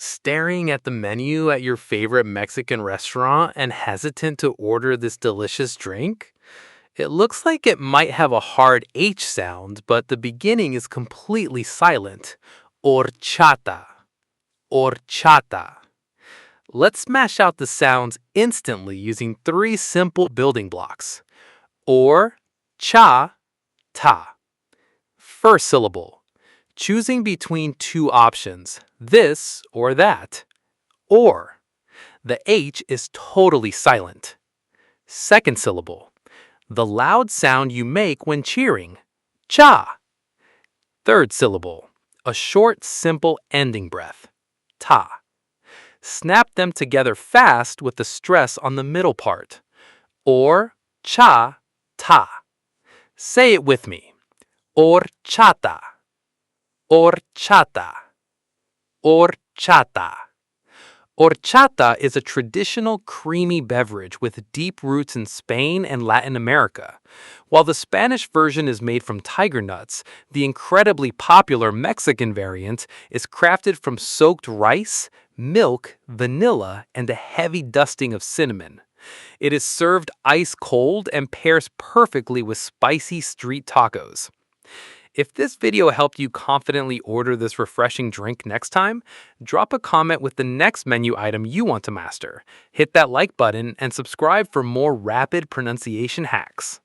Staring at the menu at your favorite Mexican restaurant and hesitant to order this delicious drink? It looks like it might have a hard H sound, but the beginning is completely silent. Horchata. Horchata. Let's smash out the sounds instantly using three simple building blocks. Or, cha, ta. First syllable. Choosing between two options, this or that. Or. The H is totally silent. Second syllable. The loud sound you make when cheering. Cha. Third syllable. A short, simple ending breath. Ta. Snap them together fast with the stress on the middle part. Or cha, ta. Say it with me. Horchata. Horchata. Horchata. Horchata is a traditional creamy beverage with deep roots in Spain and Latin America. While the Spanish version is made from tiger nuts, the incredibly popular Mexican variant is crafted from soaked rice, milk, vanilla, and a heavy dusting of cinnamon. It is served ice cold and pairs perfectly with spicy street tacos. If this video helped you confidently order this refreshing drink next time, drop a comment with the next menu item you want to master. Hit that like button and subscribe for more rapid pronunciation hacks.